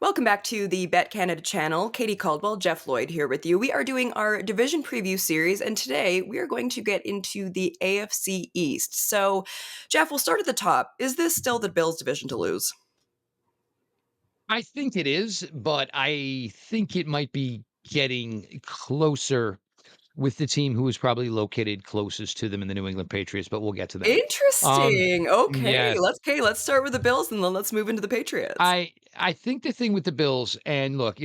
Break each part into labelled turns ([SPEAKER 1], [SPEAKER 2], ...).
[SPEAKER 1] Welcome back to the BetCanada channel. Katie Caldwell, Jeff Lloyd here with you. We are doing our division preview series, and today we are going to get into the AFC East. So, Jeff, we'll start at the top. Is this still the Bills' division to lose?
[SPEAKER 2] I think it is, but I think it might be getting closer with the team who is probably located closest to them in the New England Patriots, but we'll get to them. Um,
[SPEAKER 1] Interesting. Okay,
[SPEAKER 2] yes,
[SPEAKER 1] let's start with the Bills and then let's move into the Patriots.
[SPEAKER 2] I think the thing with the Bills, and look,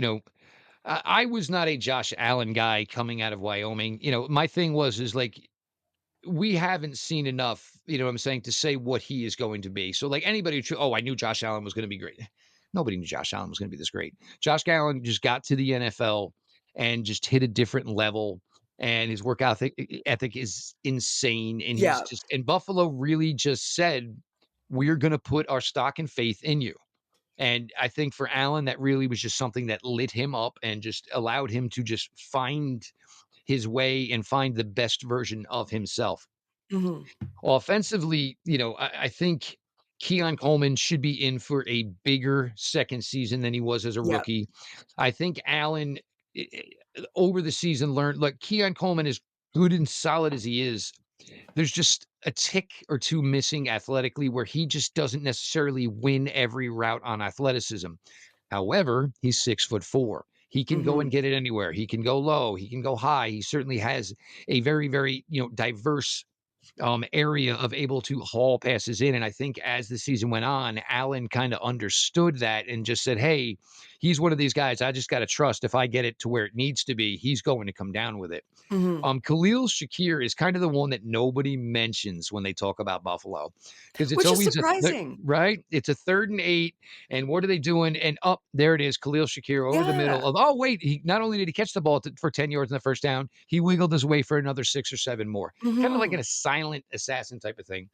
[SPEAKER 2] I was not a Josh Allen guy coming out of Wyoming. My thing is like we haven't seen enough, what I'm saying, to say what he is going to be. So, like anybody, oh, I knew Josh Allen was going to be great. Nobody knew Josh Allen was going to be this great. Josh Allen just got to the NFL and just hit a different level. And his work ethic is insane. And
[SPEAKER 1] Yeah.
[SPEAKER 2] and Buffalo really just said, we're going to put our stock and faith in you. And I think for Allen, that really was just something that lit him up and just allowed him to just find his way and find the best version of himself.
[SPEAKER 1] Mhm.
[SPEAKER 2] Offensively, I think Keon Coleman should be in for a bigger second season than he was as a
[SPEAKER 1] Yeah.
[SPEAKER 2] rookie. I think Allen over the season learned, look, Keon Coleman, is good and solid as he is, there's just a tick or two missing athletically where he just doesn't necessarily win every route on athleticism. However, he's 6'4". He can go
[SPEAKER 1] Mhm.
[SPEAKER 2] and get it anywhere. He can go low. He can go high. He certainly has a very, very, diverse area of able to haul passes in. And I think as the season went on, Allen kind of understood that and just said, hey, he's one of these guys I just got to trust. If I get it to where it needs to be, he's going to come down with it.
[SPEAKER 1] Mhm.
[SPEAKER 2] Khalil Shakir is kind of the one that nobody mentions when they talk about Buffalo because it's
[SPEAKER 1] Which is
[SPEAKER 2] always
[SPEAKER 1] surprising.
[SPEAKER 2] right. It's a 3rd and 8, and what are they doing? And up there it is, Khalil Shakir over the
[SPEAKER 1] Yeah.
[SPEAKER 2] middle of. Oh wait, he not only did he catch the ball for 10 yards in the first down, he wiggled his way for another 6 or 7 more, kind of like
[SPEAKER 1] Mhm.
[SPEAKER 2] a silent assassin type of thing.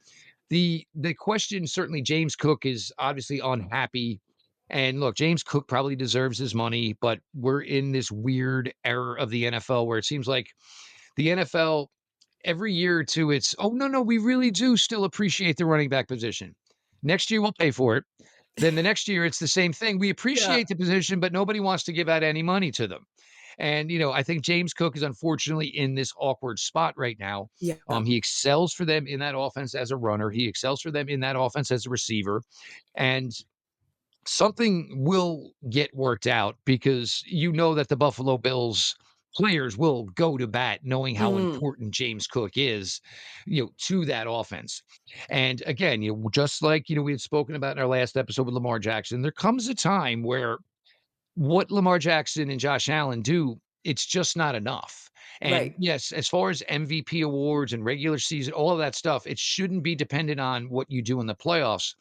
[SPEAKER 2] The question, certainly James Cook is obviously unhappy. And look, James Cook probably deserves his money, but we're in this weird era of the NFL where it seems like the NFL every year or two, it's, oh, no, no, we really do still appreciate the running back position. Next year, we'll pay for it. Then the next year, it's the same thing. We
[SPEAKER 1] Yeah.
[SPEAKER 2] appreciate the position, but nobody wants to give out any money to them. And, I think James Cook is unfortunately in this awkward spot right now.
[SPEAKER 1] Yeah.
[SPEAKER 2] He excels for them in that offense as a runner. He excels for them in that offense as a receiver. And something will get worked out because you know that the Buffalo Bills players will go to bat knowing how
[SPEAKER 1] Mhm.
[SPEAKER 2] important James Cook is, to that offense. And again, just like, we had spoken about in our last episode with Lamar Jackson, there comes a time where what Lamar Jackson and Josh Allen do, it's just not enough. And
[SPEAKER 1] Right.
[SPEAKER 2] yes, as far as MVP awards and regular season, all of that stuff, it shouldn't be dependent on what you do in the playoffs,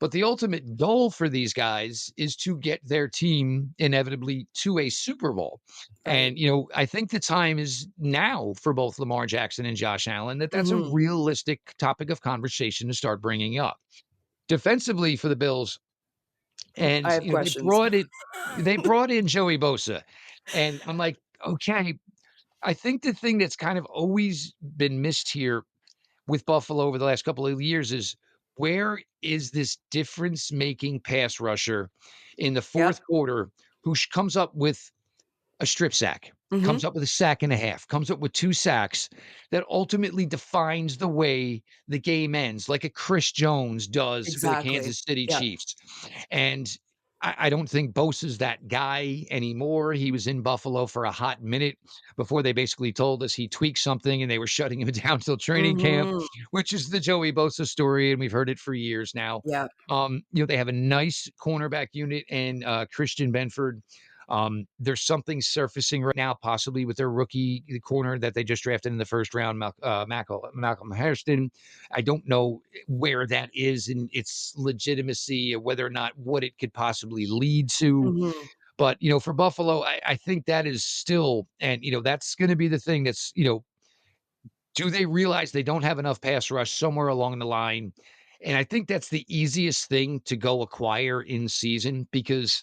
[SPEAKER 2] but the ultimate goal for these guys is to get their team inevitably to a Super Bowl.
[SPEAKER 1] Right.
[SPEAKER 2] And, I think the time is now for both Lamar Jackson and Josh Allen that's a
[SPEAKER 1] Mhm.
[SPEAKER 2] realistic topic of conversation to start bringing up. Defensively for the Bills,
[SPEAKER 1] I
[SPEAKER 2] and,
[SPEAKER 1] have questions.
[SPEAKER 2] they brought in Joey Bosa. And I'm like, okay, I think the thing that's kind of always been missed here with Buffalo over the last couple of years is where is this difference making pass rusher in the
[SPEAKER 1] Yep.
[SPEAKER 2] fourth quarter who comes up with a strip sack, comes
[SPEAKER 1] Mhm.
[SPEAKER 2] up with a sack and a half, comes up with 2 sacks that ultimately defines the way the game ends, like a Chris Jones does for the
[SPEAKER 1] Exactly.
[SPEAKER 2] Kansas City
[SPEAKER 1] Yep.
[SPEAKER 2] Chiefs. And I don't think Bosa's that guy anymore. He was in Buffalo for a hot minute before they basically told us he tweaked something and they were shutting him down till training camp,
[SPEAKER 1] Mhm.
[SPEAKER 2] which is the Joey Bosa story, and we've heard it for years now.
[SPEAKER 1] Yep.
[SPEAKER 2] They have a nice cornerback unit and Christian Benford. There's something surfacing right now, possibly with their rookie corner that they just drafted in the first round, Malcolm Hairston. I don't know where that is in its legitimacy, or whether or not what it could possibly lead to.
[SPEAKER 1] Mhm.
[SPEAKER 2] But for Buffalo, I think that is still, and that's going to be the thing. That's do they realize they don't have enough pass rush somewhere along the line? And I think that's the easiest thing to go acquire in season because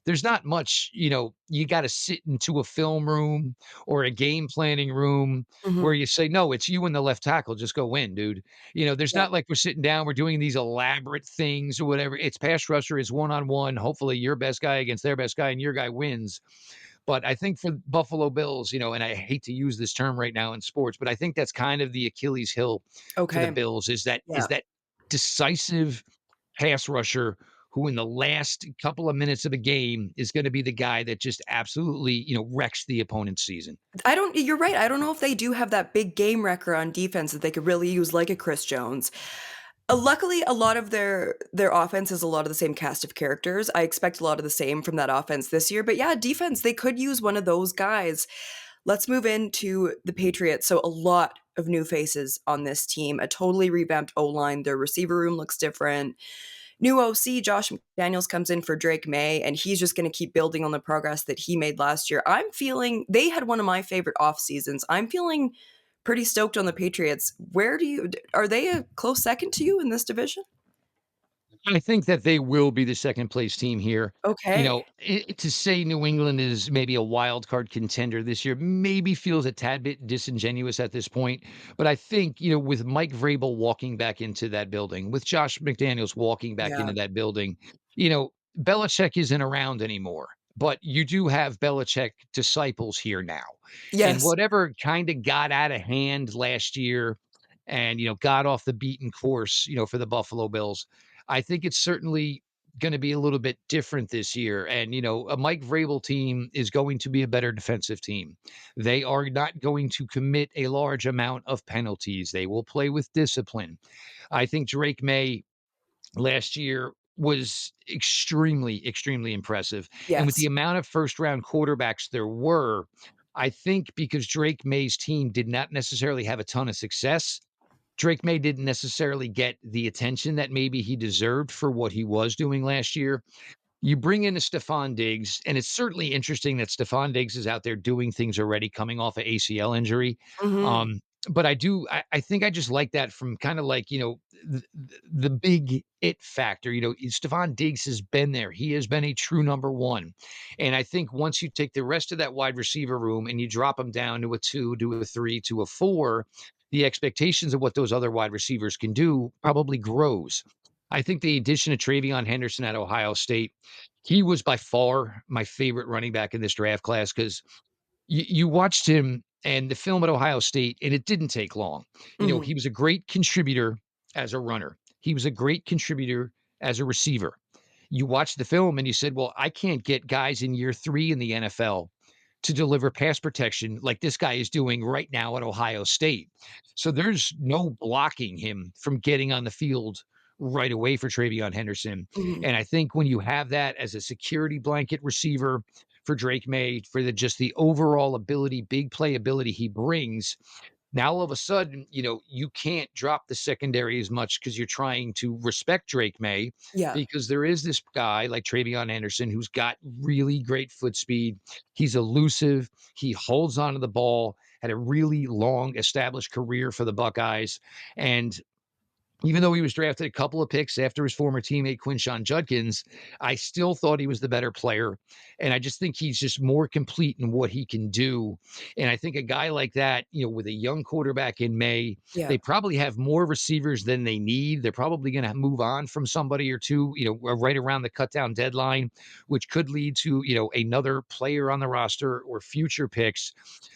[SPEAKER 2] there's not much, you got to sit into a film room or a game planning room where
[SPEAKER 1] Mhm.
[SPEAKER 2] you say, no, it's you and the left tackle. Just go win, dude. There's
[SPEAKER 1] Yeah.
[SPEAKER 2] not like we're sitting down, we're doing these elaborate things or whatever. It's pass rusher, it's one on one. Hopefully, your best guy against their best guy and your guy wins. But I think for Buffalo Bills, and I hate to use this term right now in sports, but I think that's kind of the Achilles heel for the
[SPEAKER 1] Okay.
[SPEAKER 2] Bills is that
[SPEAKER 1] Yeah.
[SPEAKER 2] is that decisive pass rusher who in the last couple of minutes of a game is going to be the guy that just absolutely, wrecks the opponent's season.
[SPEAKER 1] I don't You're right, I don't know if they do have that big game wrecker on defense that they could really use like a Chris Jones. Luckily, a lot of their offense is a lot of the same cast of characters. I expect a lot of the same from that offense this year, but yeah, defense, they could use one of those guys. Let's move into the Patriots. So a lot of new faces on this team, a totally revamped O-line. Their receiver room looks different. New OC, Josh McDaniels comes in for Drake May, and he's just going to keep building on the progress that he made last year. I'm feeling they had one of my favorite off seasons. I'm feeling pretty stoked on the Patriots. Are they a close second to you in this division?
[SPEAKER 2] I think that they will be the second place team here.
[SPEAKER 1] Okay.
[SPEAKER 2] To say New England is maybe a wild card contender this year maybe feels a tad bit disingenuous at this point. But I think, with Mike Vrabel walking back into that building, with Josh McDaniels walking back
[SPEAKER 1] Yeah.
[SPEAKER 2] into that building, Belichick isn't around anymore. But you do have Belichick disciples here now. And
[SPEAKER 1] Yes.
[SPEAKER 2] whatever kind of got out of hand last year and, got off the beaten course, for the Buffalo Bills, I think it's certainly going to be a little bit different this year. And, a Mike Vrabel team is going to be a better defensive team. They are not going to commit a large amount of penalties. They will play with discipline. I think Drake May last year was extremely, extremely impressive. And with the
[SPEAKER 1] Yes.
[SPEAKER 2] amount of first round quarterbacks there were, I think because Drake May's team did not necessarily have a ton of success, Drake May didn't necessarily get the attention that maybe he deserved for what he was doing last year. You bring in a Stephon Diggs, and it's certainly interesting that Stephon Diggs is out there doing things already coming off a ACL injury.
[SPEAKER 1] Mhm.
[SPEAKER 2] But I think I just like that from kind of like, the big it factor. Stephon Diggs has been there. He has been a true number one. And I think once you take the rest of that wide receiver room and you drop them down to a two, to a three, to a four, the expectations of what those other wide receivers can do probably grows. I think the addition of Travion Henderson at Ohio State, he was by far my favorite running back in this draft class because you watched him and the film at Ohio State, and it didn't take long.
[SPEAKER 1] Mhm.
[SPEAKER 2] He was a great contributor as a runner. He was a great contributor as a receiver. You watched the film and you said, well, I can't get guys in year 3 in the NFL to deliver pass protection like this guy is doing right now at Ohio State. So there's no blocking him from getting on the field right away for Travion Henderson.
[SPEAKER 1] Mhm.
[SPEAKER 2] And I think when you have that as a security blanket receiver for Drake May, for the overall ability, big play ability he brings, now all of a sudden, you can't drop the secondary as much because you're trying to respect Drake May
[SPEAKER 1] Yeah.
[SPEAKER 2] because there is this guy like Travion Anderson who's got really great foot speed. He's elusive. He holds onto the ball, had a really long established career for the Buckeyes. And even though he was drafted a couple of picks after his former teammate Quinshon Judkins, I still thought he was the better player. And I just think he's just more complete in what he can do. And I think a guy like that, with a young quarterback in May,
[SPEAKER 1] Yeah.
[SPEAKER 2] they probably have more receivers than they need. They're probably going to move on from somebody or two, right around the cut down deadline, which could lead to, another player on the roster or future picks.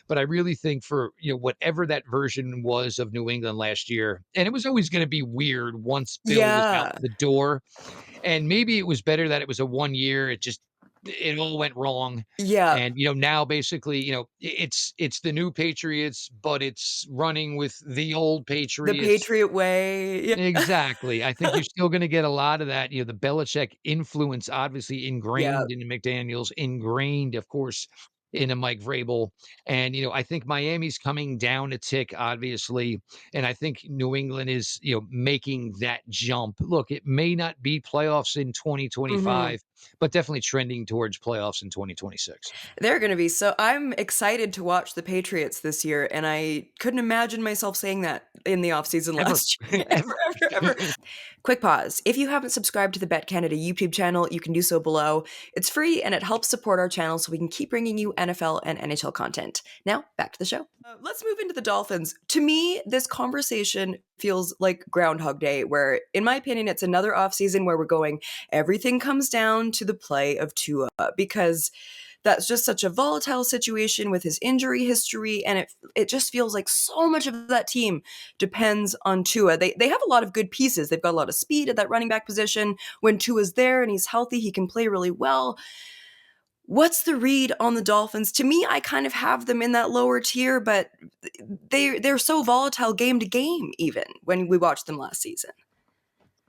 [SPEAKER 2] But I really think for, whatever that version was of New England last year, and it was always going to be weird once Bill was out
[SPEAKER 1] Yeah.
[SPEAKER 2] the door. And maybe it was better that it was a 1 year. It all went wrong.
[SPEAKER 1] Yeah.
[SPEAKER 2] And now basically, it's the new Patriots, but it's running with the old
[SPEAKER 1] The
[SPEAKER 2] Patriots.
[SPEAKER 1] Patriot way. Yeah.
[SPEAKER 2] Exactly. I think you're still gonna get a lot of that, the Belichick influence obviously
[SPEAKER 1] Yeah.
[SPEAKER 2] ingrained into McDaniels, ingrained, of course, into Mike Vrabel. And, I think Miami's coming down a tick, obviously. And I think New England is, making that jump. Look, it may not be playoffs in
[SPEAKER 1] Mhm.
[SPEAKER 2] 2025, but definitely trending towards playoffs in 2026.
[SPEAKER 1] They're gonna be so I'm excited to watch the Patriots this year, and I couldn't imagine myself saying that in the offseason
[SPEAKER 2] Ever.
[SPEAKER 1] last year.
[SPEAKER 2] Ever.
[SPEAKER 1] Ever. Quick pause. If you haven't subscribed to the BetCanada YouTube channel, you can do so below. It's free and it helps support our channel so we can keep bringing you NFL and NHL content. Now, back to the show. Let's move into the Dolphins. To me, this conversation feels like Groundhog Day, where, in my opinion, it's another offseason where we're going, everything comes down to the play of Tua, because that's just such a volatile situation with his injury history, and it just feels like so much of that team depends on Tua. They have a lot of good pieces. They've got a lot of speed at that running back position. When Tua's there and he's healthy, he can play really well. What's the read on the Dolphins? To me, I kind of have them in that lower tier, but they're so volatile game to game, even when we watched them last season.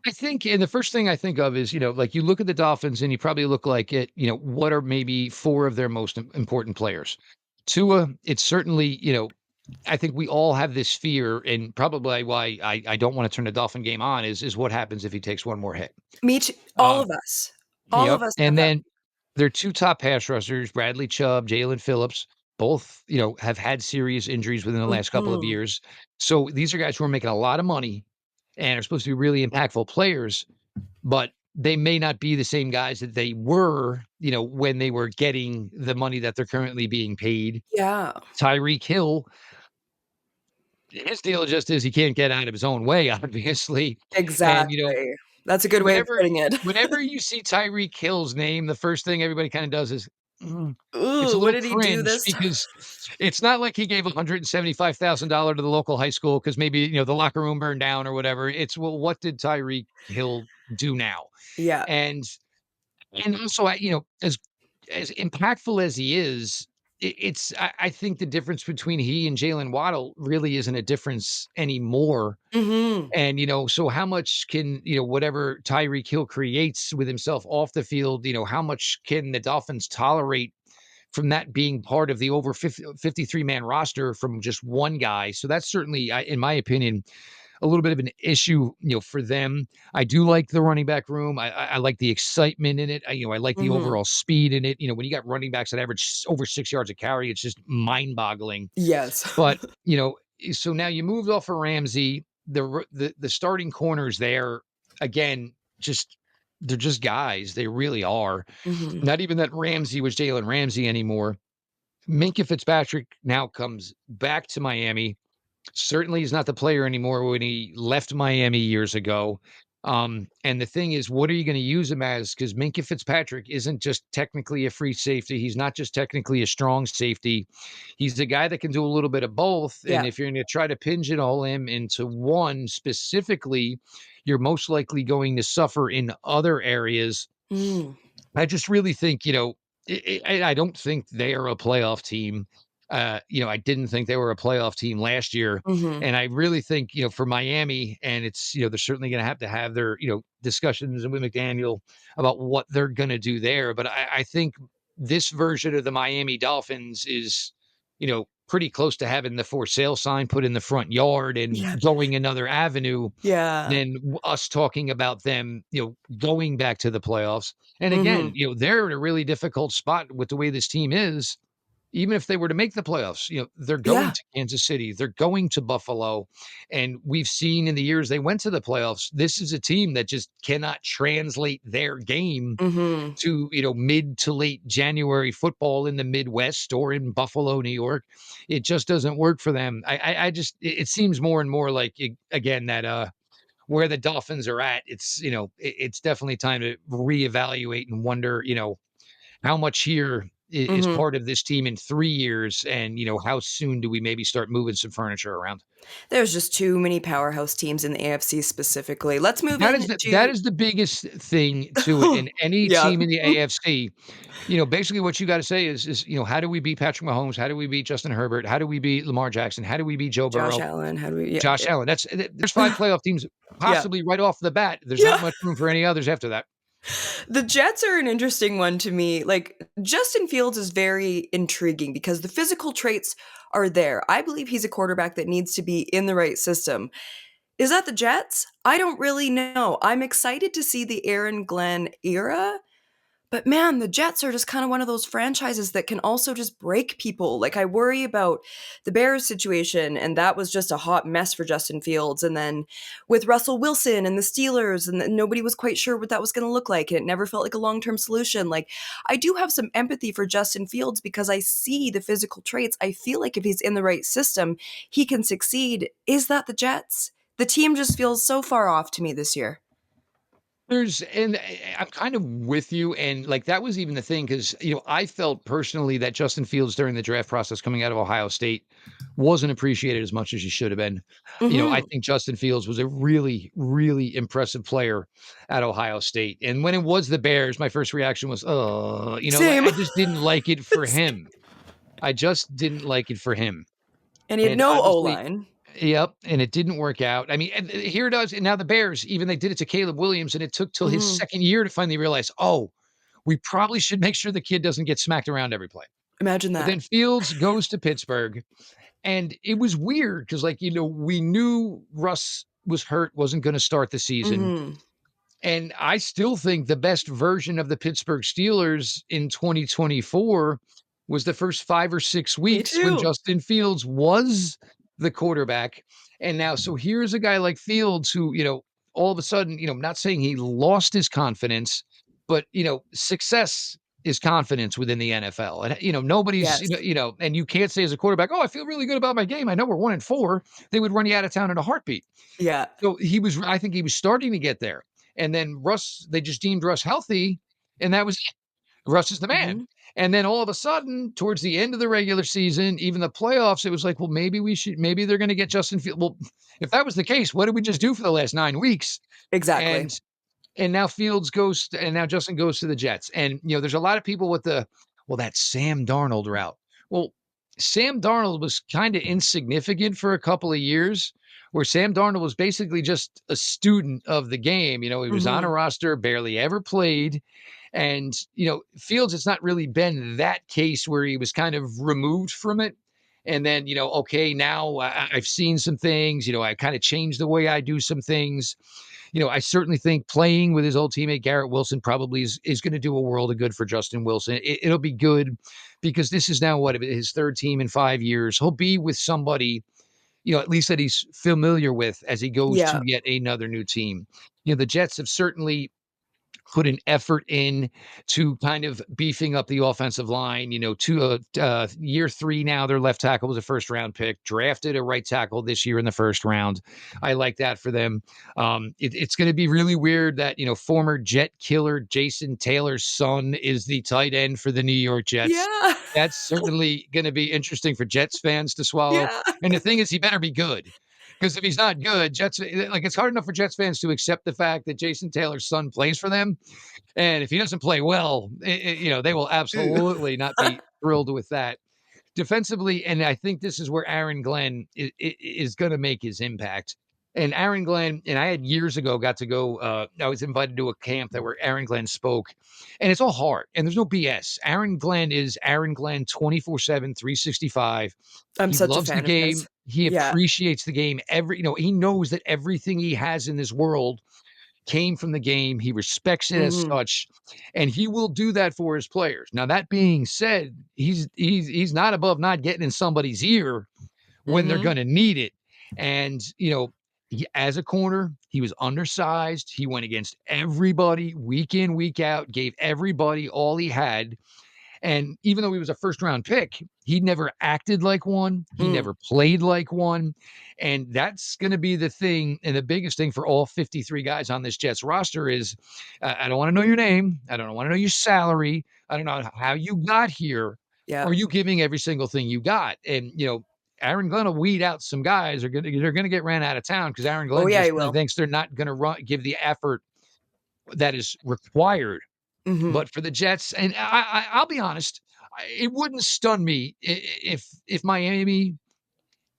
[SPEAKER 2] I think, and the first thing I think of is, like you look at the Dolphins and you probably look like it, what are maybe four of their most important players? Tua, it's certainly, I think we all have this fear, and probably why I don't want to turn the Dolphin game on is what happens if he takes one more hit.
[SPEAKER 1] Me too. All
[SPEAKER 2] Uh,
[SPEAKER 1] of us. All
[SPEAKER 2] yep.
[SPEAKER 1] of us have
[SPEAKER 2] And
[SPEAKER 1] that.
[SPEAKER 2] then their two top pass rushers, Bradley Chubb, Jalen Phillips, both, have had serious injuries within the last couple of
[SPEAKER 1] Mhm.
[SPEAKER 2] years. So these are guys who are making a lot of money and are supposed to be really impactful players, but they may not be the same guys that they were, when they were getting the money that they're currently being paid.
[SPEAKER 1] Yeah,
[SPEAKER 2] Tyreek Hill, his deal just is he can't get out of his own way, obviously. And,
[SPEAKER 1] exactly. That's a good way of
[SPEAKER 2] whenever
[SPEAKER 1] putting it.
[SPEAKER 2] whenever you see Tyreek Hill's name, the first thing everybody kinda does is, it's a
[SPEAKER 1] Ooh, what
[SPEAKER 2] little
[SPEAKER 1] did he do
[SPEAKER 2] cringe
[SPEAKER 1] this time?
[SPEAKER 2] because it's not like he gave $175,000 to the local high school because maybe, the locker room burned down or whatever. It's, well, what did Tyreek Hill do now?
[SPEAKER 1] Yeah.
[SPEAKER 2] And also, as impactful as he is, I think the difference between he and Jalen Waddle really isn't a difference anymore.
[SPEAKER 1] Mhm.
[SPEAKER 2] And, so how much can, whatever Tyreek Hill creates with himself off the field, how much can the Dolphins tolerate from that being part of the over 53-man roster from just one guy? So that's certainly, in my opinion, a little bit of an issue, for them. I do like the running back room. I like the excitement in it. I like the
[SPEAKER 1] Mhm.
[SPEAKER 2] overall speed in it. When you got running backs that average over 6 yards a carry, it's just mind boggling.
[SPEAKER 1] Yes.
[SPEAKER 2] But, so now you moved off of Ramsey, the starting corners there, again, just they're just guys. They really are.
[SPEAKER 1] Mhm.
[SPEAKER 2] Not even that Ramsey was Jalen Ramsey anymore. Minka Fitzpatrick now comes back to Miami. Certainly he's not the player anymore when he left Miami years ago. And the thing is, what are you going to use him as? Because Minka Fitzpatrick isn't just technically a free safety. He's not just technically a strong safety. He's the guy that can do a little bit of both. And
[SPEAKER 1] Yeah.
[SPEAKER 2] if you're going to try to pigeonhole him into one specifically, you're most likely going to suffer in other areas.
[SPEAKER 1] Mm.
[SPEAKER 2] I just really think, I don't think they are a playoff team. I didn't think they were a playoff team last year.
[SPEAKER 1] Mhm.
[SPEAKER 2] And I really think, for Miami, and it's, they're certainly going to have their, discussions with McDaniel about what they're going to do there. But I think this version of the Miami Dolphins is, pretty close to having the for sale sign put in the front yard and
[SPEAKER 1] Yeah.
[SPEAKER 2] going another avenue
[SPEAKER 1] Yeah.
[SPEAKER 2] than us talking about them, going back to the playoffs. And again,
[SPEAKER 1] Mhm.
[SPEAKER 2] they're in a really difficult spot with the way this team is. Even if they were to make the playoffs, they're going
[SPEAKER 1] Yeah.
[SPEAKER 2] to Kansas City, they're going to Buffalo. And we've seen in the years they went to the playoffs, this is a team that just cannot translate their game
[SPEAKER 1] Mhm.
[SPEAKER 2] to, mid to late January football in the Midwest or in Buffalo, New York. It just doesn't work for them. I just, it seems more and more like, again, that, where the Dolphins are at, it's, it's definitely time to reevaluate and wonder, how much here is
[SPEAKER 1] Mhm.
[SPEAKER 2] part of this team in 3 years, and, how soon do we maybe start moving some furniture around?
[SPEAKER 1] There's just too many powerhouse teams in the AFC specifically. Let's move
[SPEAKER 2] That
[SPEAKER 1] into
[SPEAKER 2] is the biggest thing to it in any
[SPEAKER 1] Yeah.
[SPEAKER 2] team in the AFC. Basically what you gotta say is, how do we beat Patrick Mahomes? How do we beat Justin Herbert? How do we beat Lamar Jackson? How do we beat Joe
[SPEAKER 1] Josh
[SPEAKER 2] Burrow?
[SPEAKER 1] Allen, how do we
[SPEAKER 2] Josh Allen? There's 5 playoff teams
[SPEAKER 1] Yeah.
[SPEAKER 2] possibly right off the bat. There's not
[SPEAKER 1] Yeah.
[SPEAKER 2] much room for any others after that.
[SPEAKER 1] The Jets are an interesting one to me. Like, Justin Fields is very intriguing because the physical traits are there. I believe he's a quarterback that needs to be in the right system. Is that the Jets? I don't really know. I'm excited to see the Aaron Glenn era, But man, the Jets are just kind of one of those franchises that can also just break people. Like, I worry about the Bears situation, and that was just a hot mess for Justin Fields. And then with Russell Wilson and the Steelers, and nobody was quite sure what that was going to look like. And it never felt like a long term solution. Like, I do have some empathy for Justin Fields because I see the physical traits. I feel like if he's in the right system, he can succeed. Is that the Jets? The team just feels so far off to me this year.
[SPEAKER 2] I'm kind of with you, and, like, that was even the thing because I felt personally that Justin Fields during the draft process coming out of Ohio State wasn't appreciated as much as he should have been. I
[SPEAKER 1] Hmm.
[SPEAKER 2] think Justin Fields was a really, really impressive player at Ohio State, and when it was the Bears, my first reaction was, like,
[SPEAKER 1] Same.
[SPEAKER 2] I just didn't like it for him. I just didn't like it for him,
[SPEAKER 1] And he had
[SPEAKER 2] and
[SPEAKER 1] no O
[SPEAKER 2] obviously
[SPEAKER 1] line.
[SPEAKER 2] yep, and it didn't work out. I mean, and here it is, and now the Bears, even they did it to Caleb Williams, and it took till his
[SPEAKER 1] Hmm.
[SPEAKER 2] 2nd year to finally realize, "Oh, we probably should make sure the kid doesn't get smacked around every play."
[SPEAKER 1] Imagine
[SPEAKER 2] But then
[SPEAKER 1] that.
[SPEAKER 2] Fields goes to Pittsburgh, and it was weird because, like, we knew Russ was hurt, wasn't gonna start the season,
[SPEAKER 1] Hmm.
[SPEAKER 2] and I still think the best version of the Pittsburgh Steelers in 2024 was the first 5 or 6
[SPEAKER 1] Me
[SPEAKER 2] weeks when
[SPEAKER 1] too.
[SPEAKER 2] Justin Fields was the quarterback. And now, so here's a guy like Fields who, all of a sudden, not saying he lost his confidence, but, success is confidence within the NFL. And, nobody's,
[SPEAKER 1] Yes.
[SPEAKER 2] and you can't say as a quarterback, oh, I feel really good about my game. I know we're 1-4. They would run you out of town in a heartbeat.
[SPEAKER 1] Yeah.
[SPEAKER 2] So I think he was starting to get there. And then they just deemed Russ healthy, and that was it. Russ is the man.
[SPEAKER 1] Mhm.
[SPEAKER 2] And then all of a sudden, towards the end of the regular season, even the playoffs, it was like, well, maybe they're going to get Justin Field. Well, if that was the case, what did we just do for the last 9 weeks?
[SPEAKER 1] Exactly.
[SPEAKER 2] And now and now Justin goes to the Jets. And, there's a lot of people with well, that's Sam Darnold route. Well, Sam Darnold was kind of insignificant for a couple of years, where Sam Darnold was basically just a student of the game. He was on a
[SPEAKER 1] Mhm.
[SPEAKER 2] roster, barely ever played. And, Fields, it's not really been that case where he was kind of removed from it. And then, okay, now I've seen some things, I kind of changed the way I do some things. I certainly think playing with his old teammate Garrett Wilson probably is going to do a world of good for Justin Wilson. It'll be good because this is now his third team in 5 years. He'll be with somebody, at least that he's familiar with as he goes to
[SPEAKER 1] Yeah.
[SPEAKER 2] yet another new team. The Jets have certainly put an effort in to kind of beefing up the offensive line. To year 3 now, their left tackle was a first round pick, drafted a right tackle this year in the first round. I like that for them. It's going to be really weird that, former Jet killer Jason Taylor's son is the tight end for the New York Jets.
[SPEAKER 1] Yeah.
[SPEAKER 2] That's certainly going to be interesting for Jets fans to swallow.
[SPEAKER 1] Yeah.
[SPEAKER 2] And the thing is, he better be good. Because if he's not good, it's hard enough for Jets fans to accept the fact that Jason Taylor's son plays for them. And if he doesn't play well, they will
[SPEAKER 1] Ew.
[SPEAKER 2] absolutely not be thrilled with that defensively. And I think this is where Aaron Glenn is going to make his impact. And Aaron Glenn, and I had years ago got to go, I was invited to a camp that where Aaron Glenn spoke, and it's all hard and there's no BS. Aaron Glenn is Aaron Glenn 24/7, 365.
[SPEAKER 1] I'm
[SPEAKER 2] He
[SPEAKER 1] such a
[SPEAKER 2] loves the
[SPEAKER 1] fan of his.
[SPEAKER 2] game. He
[SPEAKER 1] Yeah.
[SPEAKER 2] appreciates the game. He knows that everything he has in this world came from the game. He respects it as
[SPEAKER 1] Mhm.
[SPEAKER 2] such, and he will do that for his players. Now, that being said, he's not above not getting in somebody's ear when they're
[SPEAKER 1] Mhm.
[SPEAKER 2] going to need it. And as a corner, he was undersized. He went against everybody week in, week out, gave everybody all he had. And even though he was a first round pick, he never acted like one. He
[SPEAKER 1] Mm.
[SPEAKER 2] never played like one. And that's going to be the thing. And the biggest thing for all 53 guys on this Jets roster is I don't want to know your name. I don't want to know your salary. I don't know how you got here.
[SPEAKER 1] Yeah.
[SPEAKER 2] Are you giving every single thing you got? And, Aaron Glenn will weed out some guys. They're going to get ran out of town because Aaron
[SPEAKER 1] Oh,
[SPEAKER 2] Glenn
[SPEAKER 1] yeah, he
[SPEAKER 2] just
[SPEAKER 1] will.
[SPEAKER 2] thinks they're not going to give the effort that is required.
[SPEAKER 1] Mhm.
[SPEAKER 2] But for the Jets, and I'll be honest, it wouldn't stun me if Miami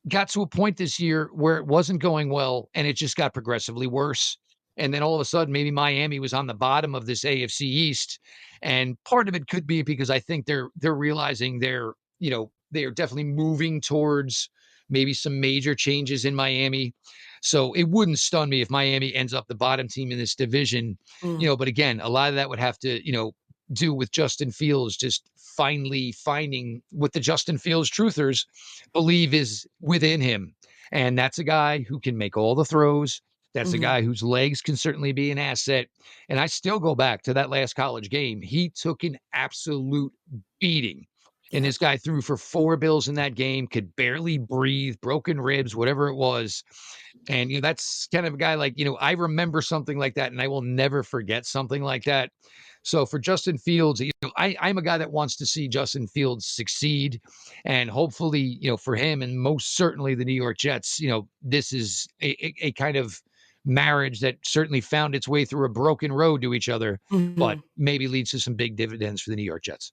[SPEAKER 2] got to a point this year where it wasn't going well and it just got progressively worse. And then all of a sudden, maybe Miami was on the bottom of this AFC East. And part of it could be because I think they're realizing they are definitely moving towards maybe some major changes in Miami. So it wouldn't stun me if Miami ends up the bottom team in this division.
[SPEAKER 1] Mm.
[SPEAKER 2] But again, a lot of that would have to, do with Justin Fields, just finally finding what the Justin Fields truthers believe is within him. And that's a guy who can make all the throws. That's a
[SPEAKER 1] Mhm.
[SPEAKER 2] guy whose legs can certainly be an asset. And I still go back to that last college game. He took an absolute beating. And
[SPEAKER 1] Yep.
[SPEAKER 2] this guy threw for 4 Bills in that game, could barely breathe, broken ribs, whatever it was. And that's kind of a guy like, I remember something like that and I will never forget something like that. So for Justin Fields, I'm a guy that wants to see Justin Fields succeed. And hopefully, for him and most certainly the New York Jets, this is a kind of marriage that certainly found its way through a broken road to each other, but
[SPEAKER 1] Mhm.
[SPEAKER 2] maybe leads to some big dividends for the New York Jets.